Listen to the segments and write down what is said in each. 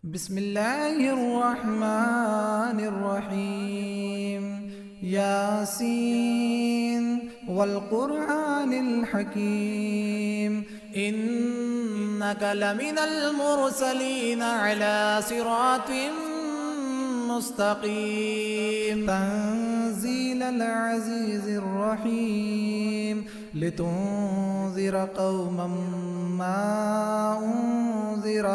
بسم الله الرحمن الرحيم. ياسين والقرآن الحكيم إنك لمن المرسلين على صراط مستقيم. تنزيل العزيز الرحيم لتنذر قوما ما أنذر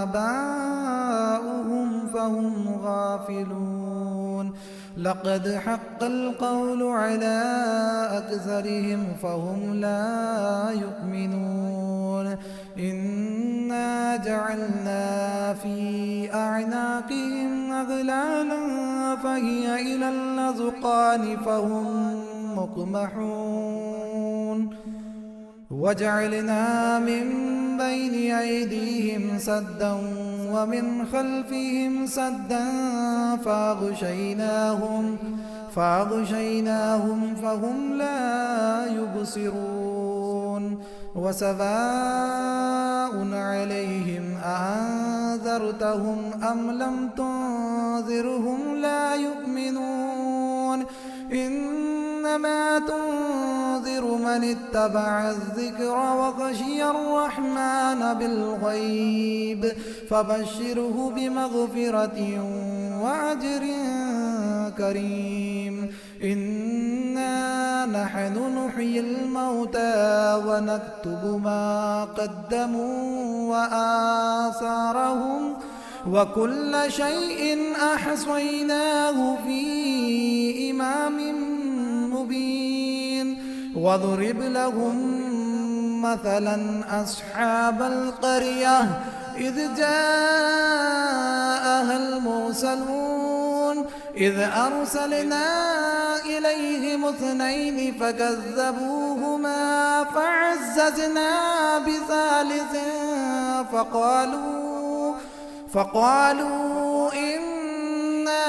آباؤهم فهم غافلون. لقد حق القول على أكثرهم فهم لا يؤمنون. إنا جعلنا في أعناقهم أغلالا فهي إلى الأذقان فهم مقمحون. وجعلنا من بين أيديهم سدا ومن خلفهم سدا فأغشيناهم فهم لا يبصرون. وسواء عليهم أأنذرتهم أم لم تنذرهم لا يؤمنون. إنما تنذر من اتبع الذكر وخشي الرحمن بالغيب فبشره بمغفرة وأجر كريم. إنا نحن نحيي الموتى ونكتب ما قدموا وآثارهم وكل شيء أحصيناه في إمام مبين. واضرب لهم مثلا أصحاب القرية إذ جاءها المرسلون إذ أرسلنا إليهم اثنين فكذبوهما فعززنا بثالث فقالوا إنا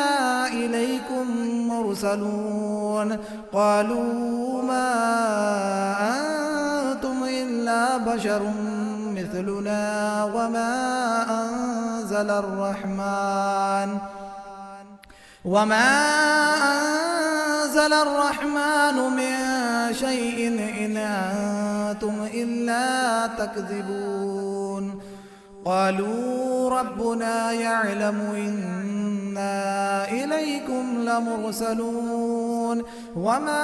إليكم مرسلون. قالوا ما أنتم إلا بشر مثلنا وما أنزل الرحمن من شيء إن أنتم إلا تكذبون. قالوا ربنا يعلم إنا إليكم لمرسلون وما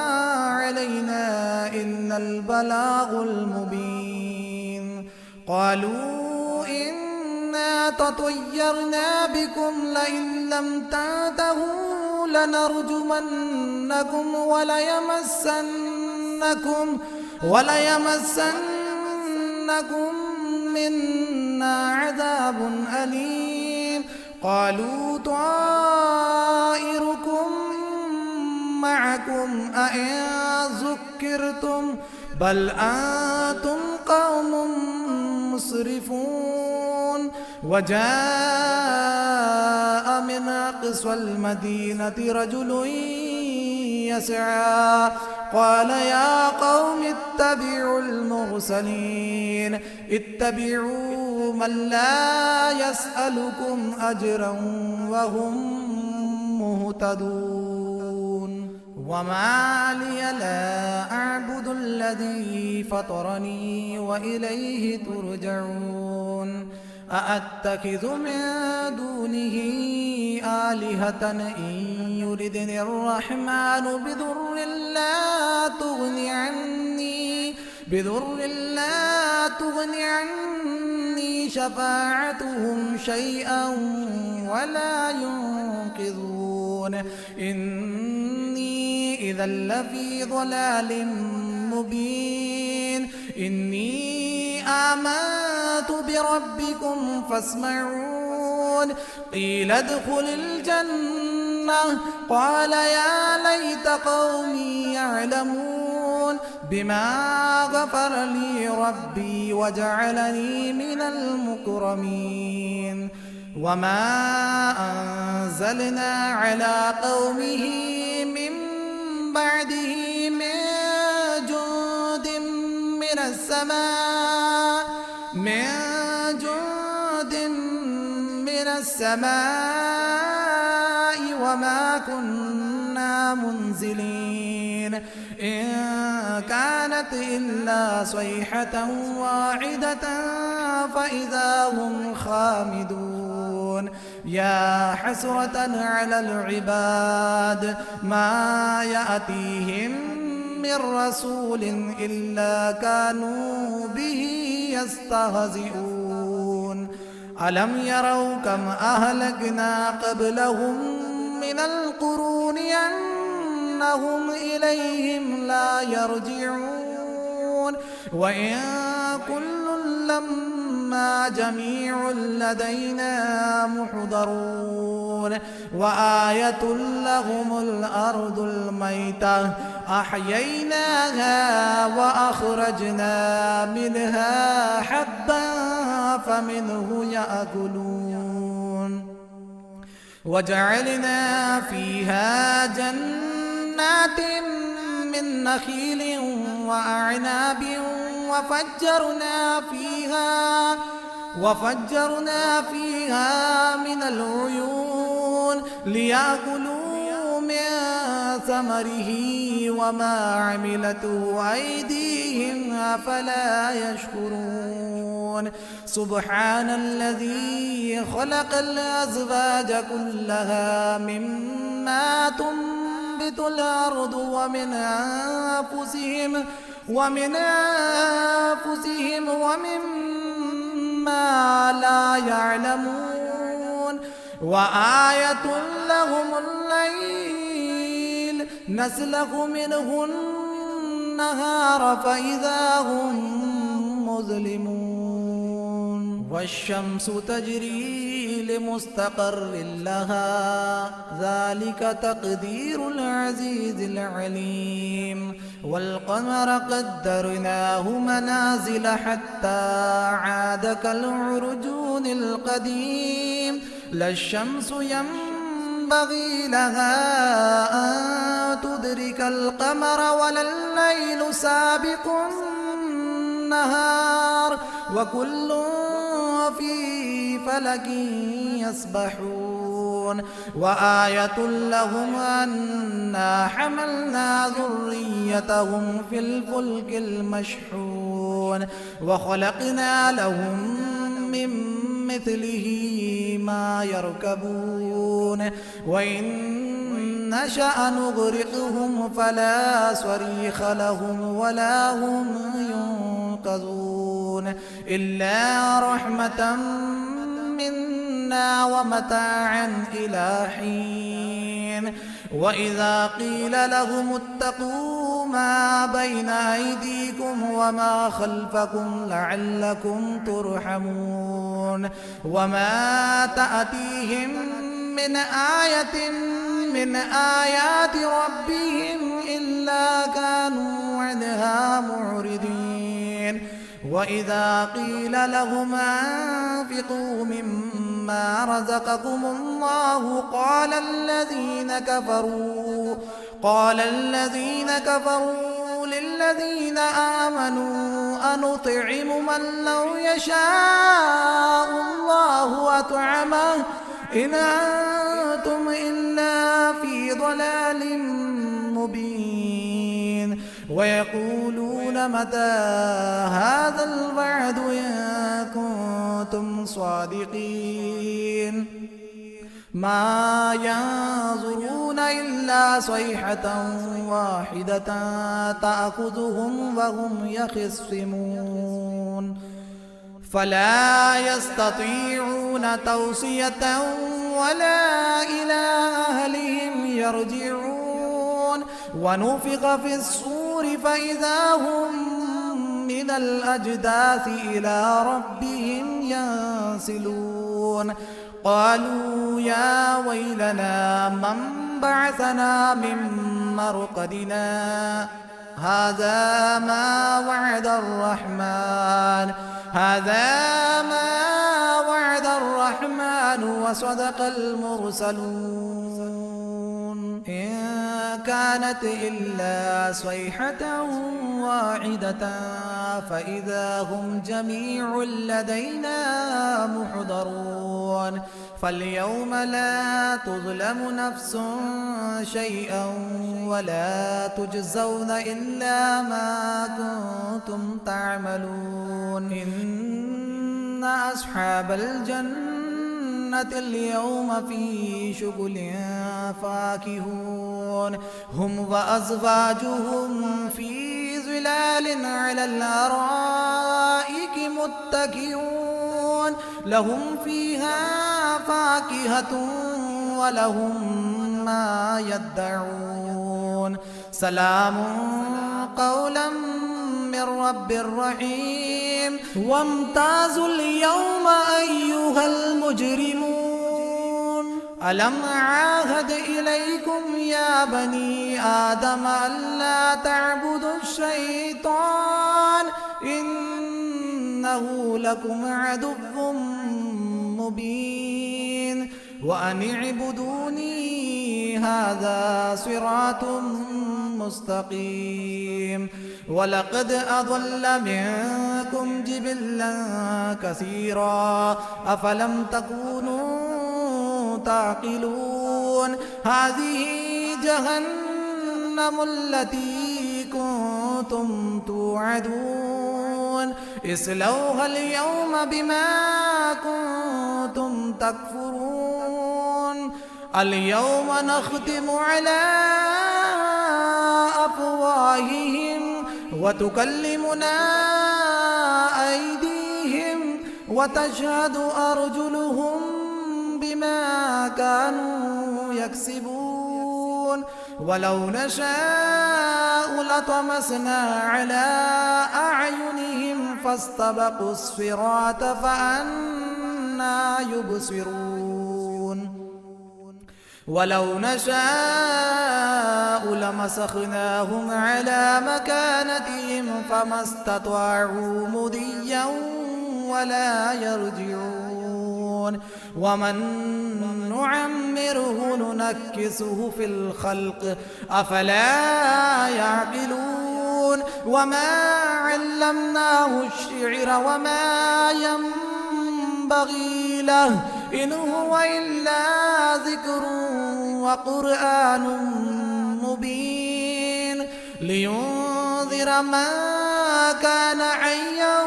علينا إلا البلاغ المبين. قالوا إنا تطيرنا بكم لئن لم تنتهوا لنرجمنكم وليمسنكم منا عذاب أليم. قالوا طائركم معكم أئن ذكرتم بل أنتم قوم مسرفون. وجاء من أقصى المدينة رجل يسعى قال يا قوم اتبعوا المرسلين اتبعوا من لا يسألكم أجرا وهم مهتدون. وما لي لا أعبد الذي فطرني وإليه ترجعون. أأتخذ من دونه آلهة إن يردني الرحمن بضر لا تغن عني شفاعتهم شيئا ولا ينقذون. إني إذا لفي ضلال مبين. إني آمنت بربكم فاسمعون. قيل ادخل الجنة قال يا ليت قومي يعلمون بما غفر لي ربي وجعلني من المكرمين. وما أنزلنا على قومه من بعده من جند من السماء السماء وما كنا منزلين إن كانت إلا صيحة واحدة فإذا هم خامدون يا حسرة على العباد ما يأتيهم من رسول إلا كانوا به يستهزئون ألم يروا كم أهلكنا قبلهم من القرون أنهم إليهم لا يرجعون وإن كل لما جميع لدينا محضرون وآية لهم الأرض الميتة أحييناها وأخرجنا منها حبا فمنه يأكلون وجعلنا فيها جنات من نخيل وأعناب وفجرنا فيها من العيون ليأكلوا من ثمره وما عملته أيديهم أفلا يشكرون سبحان الذي خلق الأزواج كلها مما تنبت الأرض ومن أنفسهم ومما لا يعلمون وآية لهم الليل نسلخ منه النهار فإذا هم مظلمون والشمس تجري لمستقر لها ذلك تقدير العزيز العليم والقمر قدرناه منازل حتى عاد كالعرجون القديم لا الشمس ينبغي لها أن تدرك القمر ولا الليل سابق النهار وكل في فلك يسبحون وآية لهم أنا حملنا ذريتهم في الفلك المشحون وخلقنا لهم من مثله ما يركبون وإن نشأ نغرقهم فلا صريخ لهم ولا هم ينقذون إلا رحمة منا ومتاعا إلى حين وإذا قيل لهم اتقوا ما بين أيديكم وما خلفكم لعلكم ترحمون وما تأتيهم من آية من آيات ربهم إلا كانوا عنها معرضين وإذا قيل لهم أنفقوا مما رزقكم الله قال الذين كفروا للذين آمنوا أنطعم من لو يشاء الله أطعمه إن أنتم إلا في ضلال مبين ويقولون متى هذا الوعد إن كنتم صادقين ما ينظرون إلا صيحة واحدة تأخذهم وهم يخصمون فلا يستطيعون توصية ولا إلى أهلهم يرجعون ونفخ في الصور فإذا هم من الأجداث إلى ربهم ينسلون قالوا يا ويلنا من بعثنا من مرقدنا هذا ما وعد الرحمن وصدق المرسلون إن كانت إلا صيحة واحدة فإذا هم جميع لدينا محضرون فاليوم لا تظلم نفس شيئا ولا تجزون إلا ما كنتم تعملون إن أصحاب الجنة اليوم في شغل فاكهون هم وأزواجهم في ظلال على الأرائك متكئون لهم فيها فاكهة ولهم ما يدعون سلام قولا من رب رحيم وامتازوا اليوم أيها المجرمون ألم عاهد إليكم يا بني آدم ألا تعبدوا الشيطان إنه لكم عدو مبين وأن اعبدوني هذا صراط مستقيم ولقد أضل منكم جبلا كثيرا أفلم تكونوا تعقلون هذه جهنم التي كنتم توعدون اصلوها اليوم بما كنتم تكفرون اليوم نختم على أفواههم وتكلمنا أيديهم وتشهد أرجلهم بما كانوا يكسبون ولو نشاء لطمسنا على أعينهم فاستبقوا الصراط فأنى يبصرون ولو نشاء لمسخناهم على مكانتهم فما استطاعوا مضيا ولا يرجعون ومن نعمره ننكسه في الخلق أفلا يعقلون وما علمناه الشعر وما ينبغي له إن هو إلا ذكر وقرآن مبين لينذر من كان حيا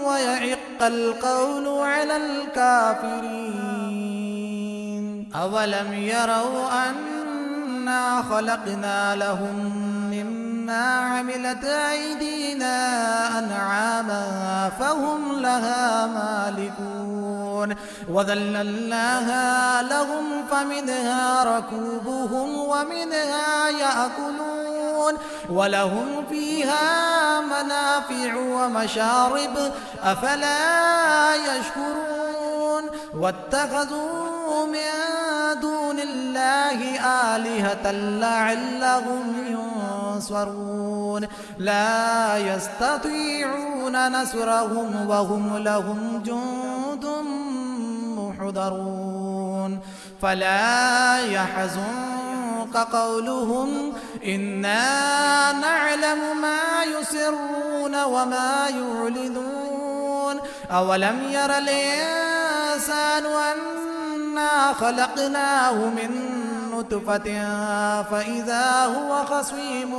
ويحق القول على الكافرين أولم يروا أنا خلقنا لهم مما عملت أيدينا أنعاما فهم لها مالكون وذللناها لهم فمنها ركوبهم ومنها يأكلون ولهم فيها منافع ومشارب أفلا يشكرون واتخذوا من دون الله آلهة لعلهم ينصرون لا يستطيعون نصرهم وهم لهم جند محضرون فلا يحزنك قولهم إنا نعلم ما يسرون وما يعلنون أولم ير الإنسان أنا خلقناه من نطفة فإذا هو خصيم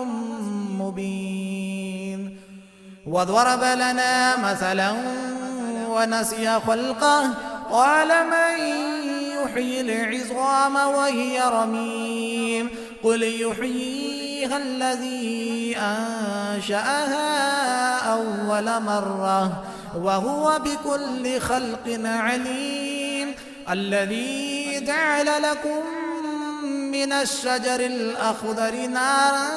مبين وضرب لنا مثلا ونسي خلقه قال من يحيي العظام وهي رميم قل يحييها الذي أنشأها أول مرة وهو بكل خلق عليم الذي جعل لكم من الشجر الأخضر نارا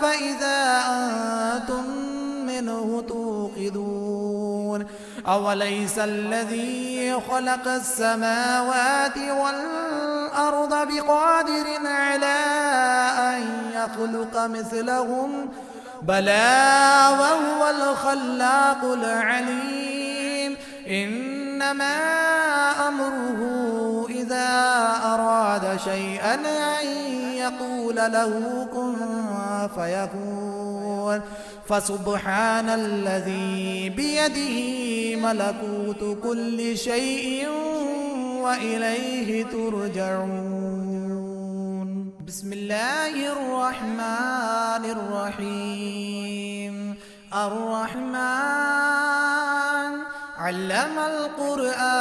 فإذا أنتم منه توقدون أوليس الذي خلق السماوات والأرض بقادر على أن يخلق مثلهم بلى وهو الخلاق العليم إنما أمره إذا أراد شيئا أن يقول له كن فيكون فسبحان الذي بيده ملكوت كل شيء وإليه ترجعون. بسم الله الرحمن الرحيم. الرحمن علم القرآن،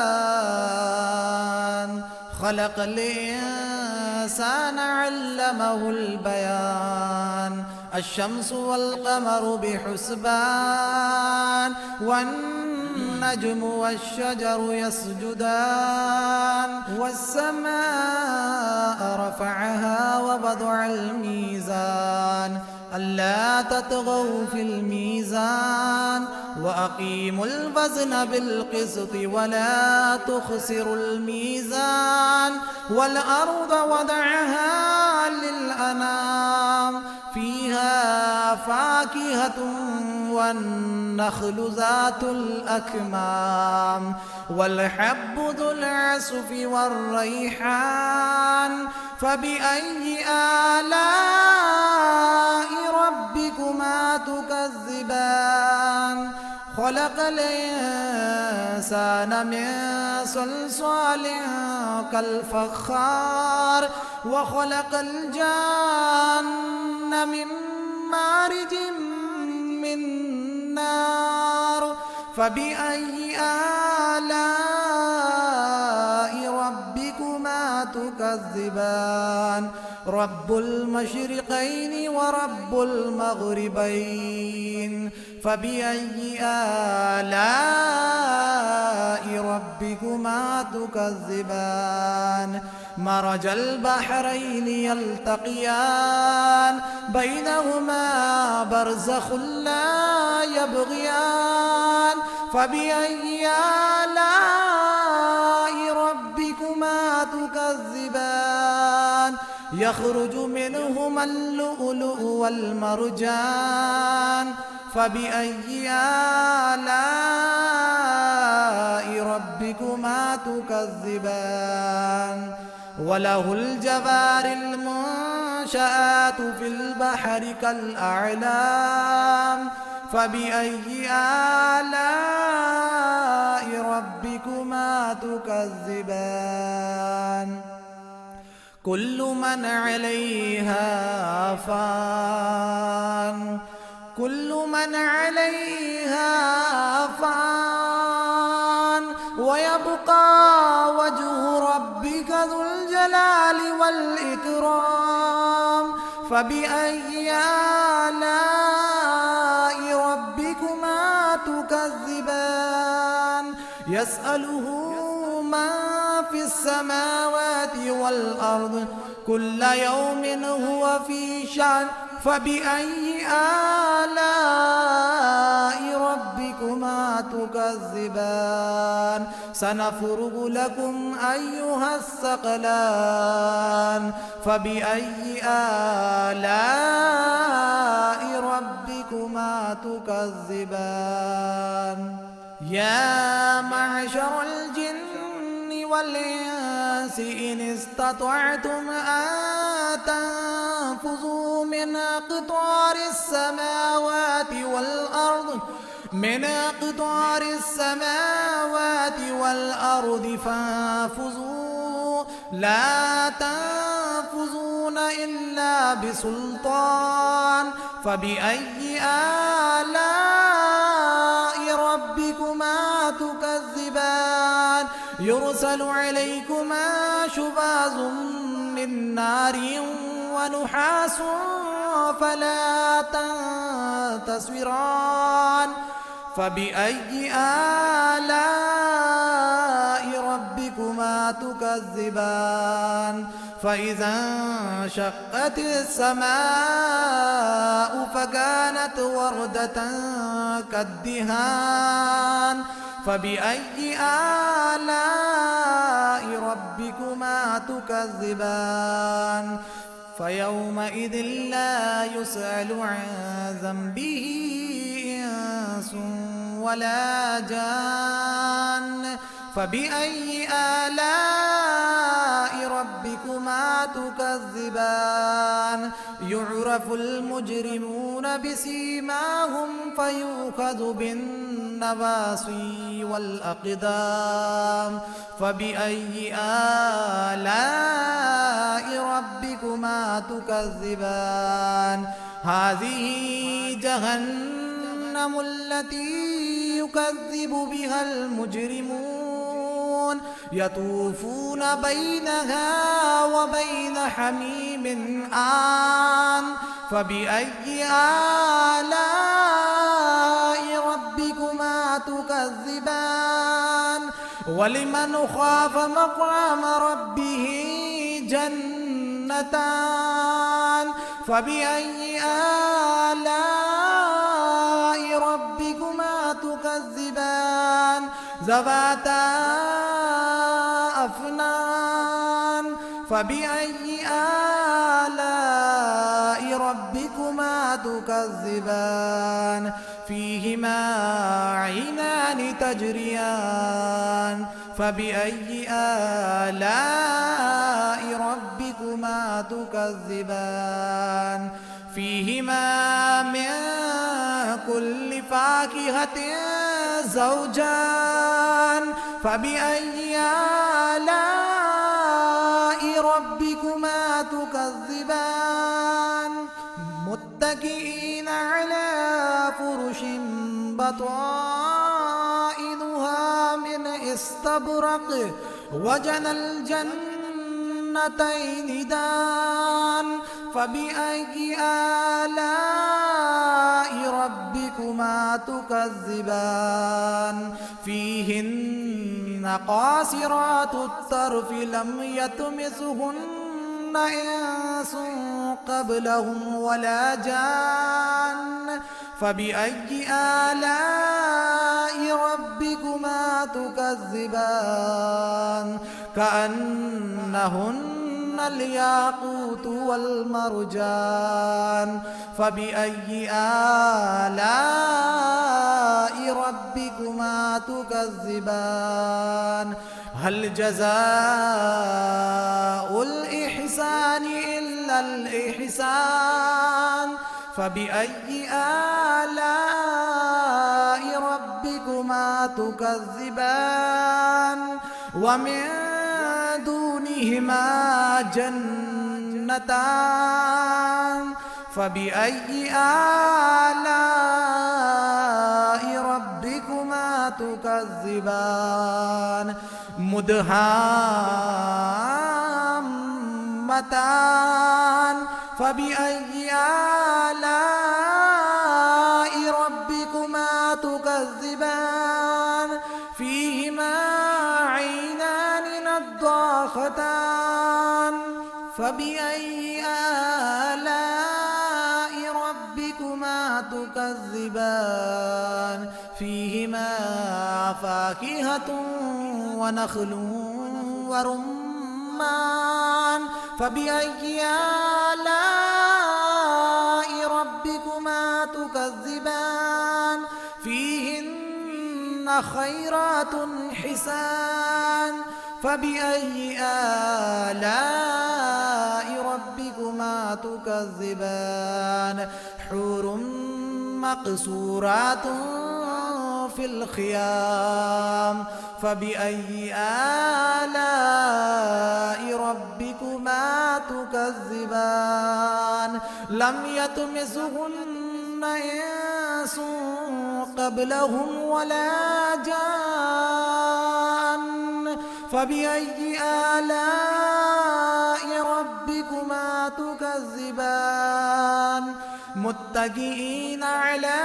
خلق الإنسان علمه البيان. الشمس والقمر بحسبان، والنجم والشجر يسجدان. والسماء رفعها ووضع الميزان، ألا تطغوا في الميزان، وأقيموا الوزن بالقسط ولا تخسروا الميزان. والأرض وضعها للأنام، فيها فاكهة والنخل ذات الأكمام، والحب ذو العصف والريحان. فبأي آلاء ربكما تكذبان؟ خلق الإنسان من صلصال كالفخار، وخلق الجان من مارج من نار. فبأي آلاء ربكما تكذبان؟ رب المشرقين ورب المغربين. فبأي آلاء ربكما تكذبان؟ مرج البحرين يلتقيان، بينهما برزخ لا يبغيان. فبأي آلاء ربكما تكذبان؟ يخرج منهما اللؤلؤ والمرجان. فبأي آلاء ربكما تكذبان؟ وله الجوار المنشآت في البحر كالأعلام. فبأي آلاء ربكما تكذبان؟ كل من عليها فان، كل من عليها فان، ويبقى وجه ربك ذو الجلال والإكرام. فبأي آلاء ربكما تكذبان؟ يسأله من في السماوات والأرض، كل يوم هو في شأن. فبأي آلاء ربكما تكذبان؟ سنفرغ لكم أيها الثقلان. فبأي آلاء ربكما تكذبان؟ يا معشر الجن والإنس إن استطعتم أن تنفذوا من أقطار السماوات والأرض، من أقطار السماوات والأرض فانفذوا، لا تنفذون إلا بسلطان. فبأي آلاء ربكما تكذبان؟ يرسل عليكما شواظ من نار ونحاس فلا تنتصران. فبأي آلاء ربكما تكذبان؟ فإذا انشقت السماء فكانت وردة كالدهان. فبأي آلاء ربكما تكذبان؟ فيومئذ لا يسأل عن ذنبه إنس ولا جان. فبأي آلاء ربكما تكذبان يعرف المجرمون بسيماهم فيؤخذ بالنواصي والأقدام فبأي آلاء ربكما تكذبان هذه جهنم التي يكذب بها المجرمون يطوفون بينها وبين حميم آن فبأي آلاء ربكما تكذبان ولمن خاف مقام ربه جنتان فبأي آلاء ربكما تكذبان ذواتا أفنان فبأي آلاء ربكما تكذبان فيهما عينان تجريان فبأي آلاء ربكما تكذبان فيهما من كل فاكهة زوجان فبأي آلاء ربكما تكذبان متكئين على فرش بطائنها من استبرق وجنى الجنتين دان فبأي آلاء ربكما تكذبان فيهن قاصرات الطرف لم يطمثهن إنس قبلهم ولا جان فبأي آلاء ربكما تكذبان كأنهن الياقوت والمرجان فبأي آلاء ربكما تكذبان هل جزاء الإحسان إلا الإحسان فبأي آلاء ربكما تكذبان ومن دونهما جنتان فبأي آلاء ربكما تكذبان مدهامتان فبأي آلاء ربكما تكذبان فيهما عينان نضاختان فبأي آلاء ربكما تكذبان فيهما فاكهة ونخل ورمان فبأي آلاء ربكما تكذبان فيهن خيرات حسان فبأي آلاء ربكما تكذبان حور مقصورات في الخيام فبأي آلاء ربكما تكذبان لم يطمثهن إنس قبلهم ولا جان فبأي آلاء ربكما تكذبان متكئين على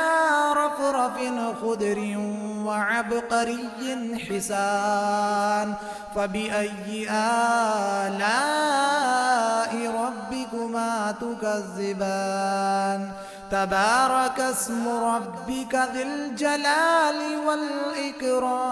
رفرف خضر وعبقري حسان فبأي آلاء ربكما تكذبان تبارك اسم ربك ذي الجلال والإكرام